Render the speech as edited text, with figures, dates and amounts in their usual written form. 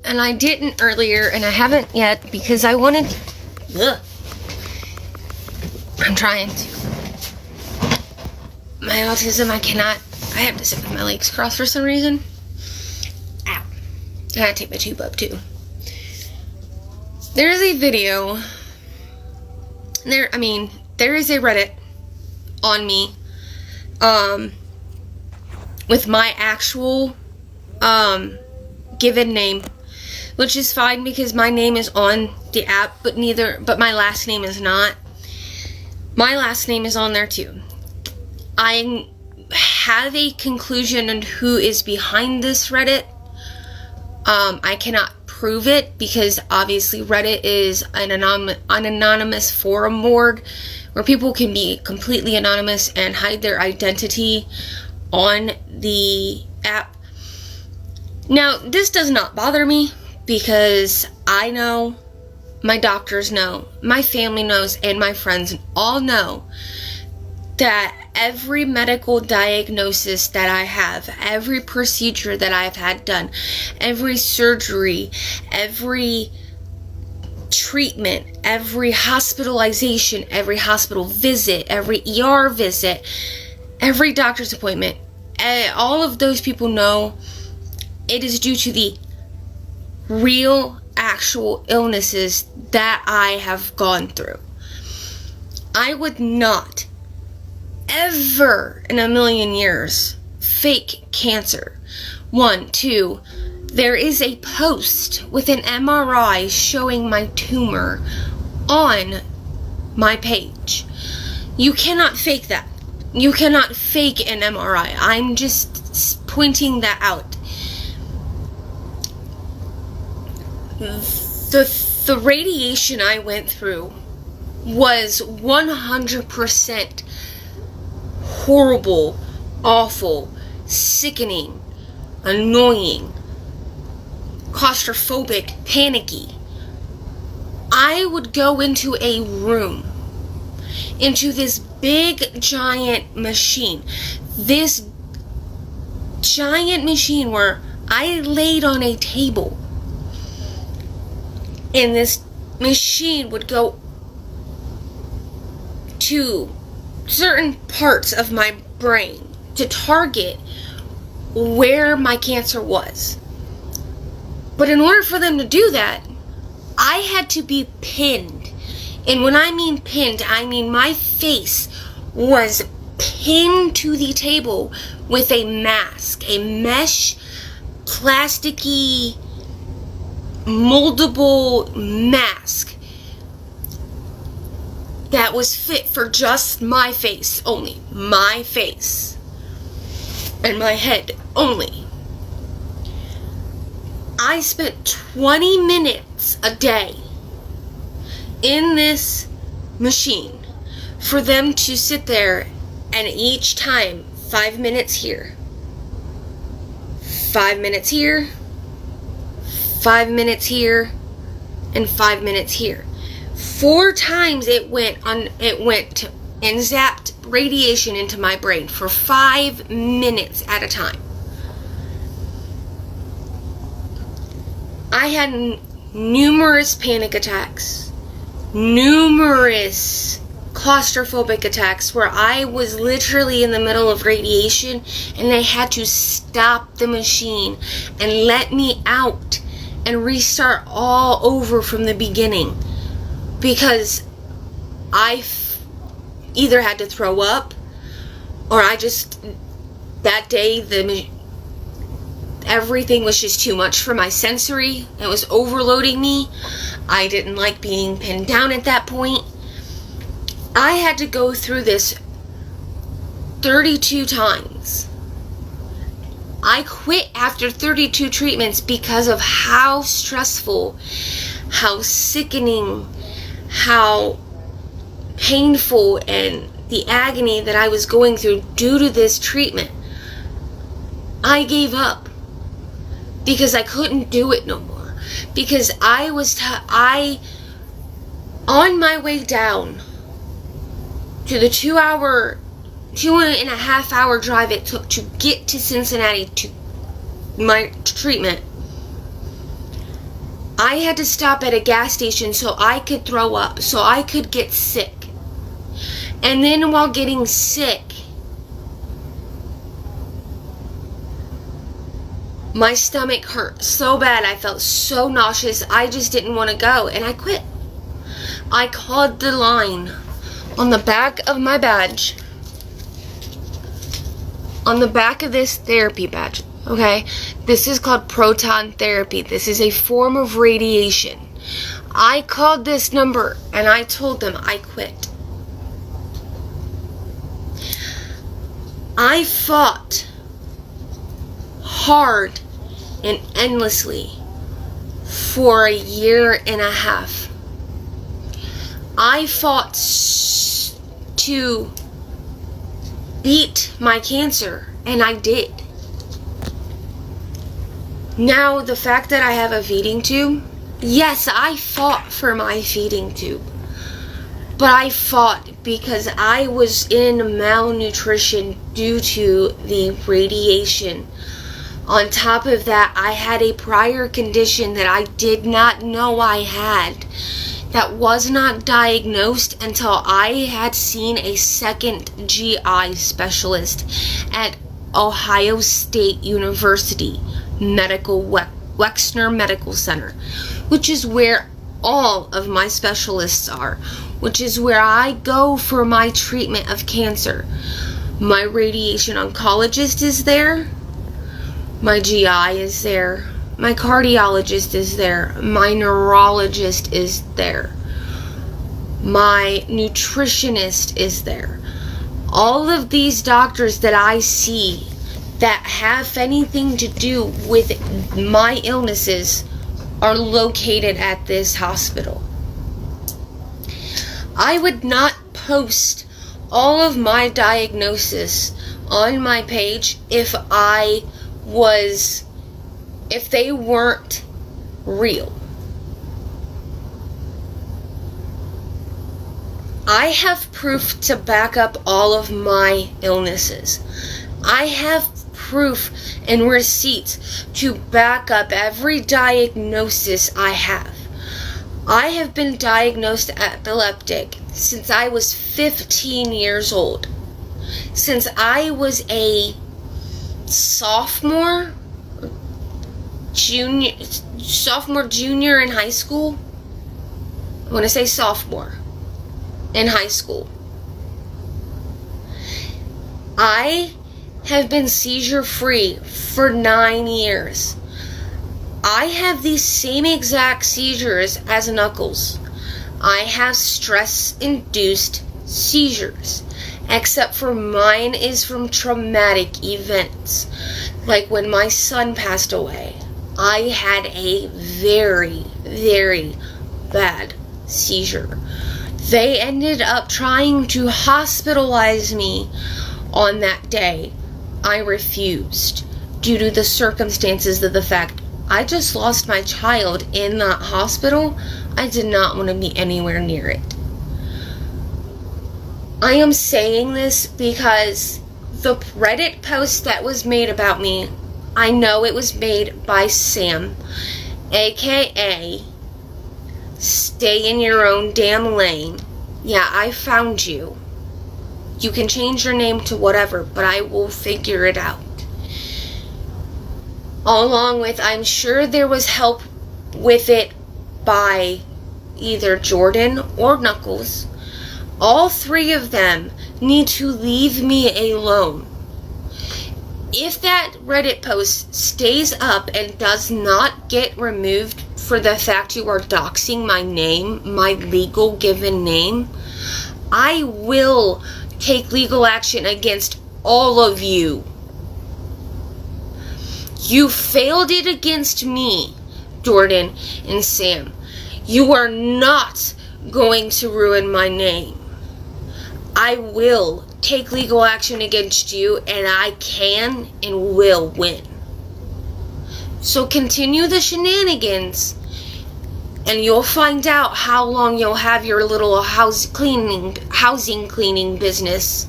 And I didn't earlier, and I haven't yet because I wanted. Ugh. I'm trying to. My autism, I cannot. I have to sit with my legs crossed for some reason. Ow. I gotta take my tube up too. There's a video. There is a Reddit on me. With my actual given name, which is fine because my name is on the app, but my last name is not. My last name is on there too. I have a conclusion on who is behind this Reddit. I cannot prove it because obviously Reddit is an anonymous forum board where people can be completely anonymous and hide their identity on the app. Now, this does not bother me because I know, my doctors know, my family knows, and my friends all know that every medical diagnosis that I have, every procedure that I've had done, every surgery, every treatment, every hospitalization, every hospital visit, every ER visit, every doctor's appointment, all of those people know it is due to the real, actual illnesses that I have gone through. I would not ever in a million years fake cancer. 1, 2, there is a post with an MRI showing my tumor on my page. You cannot fake that. You cannot fake an MRI. I'm just pointing that out. The radiation I went through was 100% horrible, awful, sickening, annoying, claustrophobic, panicky. I would go into a room, into this big giant machine. This giant machine where I laid on a table. And this machine would go to certain parts of my brain to target where my cancer was. But in order for them to do that, I had to be pinned. And when I mean pinned, I mean my face was pinned to the table with a mask, a mesh, plasticky, moldable mask that was fit for just my face only. My face. And my head only. I spent 20 minutes a day in this machine for them to sit there and each time 5 minutes here, 5 minutes here, 5 minutes here, and 5 minutes here. 4 times it went and zapped radiation into my brain for 5 minutes at a time. I had numerous panic attacks, numerous claustrophobic attacks where I was literally in the middle of radiation and they had to stop the machine and let me out and restart all over from the beginning because I either had to throw up or that day everything was just too much for my sensory. It was overloading me. I didn't like being pinned down at that point. I had to go through this 32 times. I quit after 32 treatments because of how stressful, how sickening, how painful, and the agony that I was going through due to this treatment. I gave up because I couldn't do it no more. Because on my way down to the 2.5 hour drive it took to get to Cincinnati to my treatment, I had to stop at a gas station so I could throw up, so I could get sick. And then while getting sick, my stomach hurt so bad. I felt so nauseous. I just didn't want to go, and I quit. I called the line on the back of my badge, on the back of this therapy badge, okay? This is called proton therapy. This is a form of radiation. I called this number and I told them I quit. I fought hard and endlessly for a year and a half. I fought to beat my cancer, and I did. Now, the fact that I have a feeding tube, yes, I fought for my feeding tube. But I fought because I was in malnutrition due to the radiation. On top of that, I had a prior condition that I did not know I had, that was not diagnosed until I had seen a second GI specialist at Ohio State University Wexner Medical Center, which is where all of my specialists are, which is where I go for my treatment of cancer. My radiation oncologist is there, my GI is there, my cardiologist is there, my neurologist is there, my nutritionist is there. All of these doctors that I see that have anything to do with my illnesses are located at this hospital. I would not post all of my diagnosis on my page if they weren't real. I have proof to back up all of my illnesses. I have proof and receipts to back up every diagnosis I have. I have been diagnosed epileptic since I was 15 years old. Since I was a sophomore, junior in high school. I want to say sophomore in high school. I have been seizure free for 9 years. I have these same exact seizures as Knuckles. I have stress-induced seizures, except for mine is from traumatic events. Like when my son passed away, I had a very, very bad seizure. They ended up trying to hospitalize me on that day. I refused due to the circumstances of the fact I just lost my child in that hospital. I did not want to be anywhere near it. I am saying this because the Reddit post that was made about me, I know it was made by Sam, aka Stay in Your Own Damn Lane. Yeah, I found you. You can change your name to whatever, but I will figure it out. Along with, I'm sure there was help with it by either Jordan or Knuckles. All three of them need to leave me alone. If that Reddit post stays up and does not get removed for the fact you are doxing my name, my legal given name, I will take legal action against all of you. You failed it against me, Jordan and Sam. You are not going to ruin my name. I will take legal action against you, and I can and will win. So continue the shenanigans, and you'll find out how long you'll have your little housing cleaning business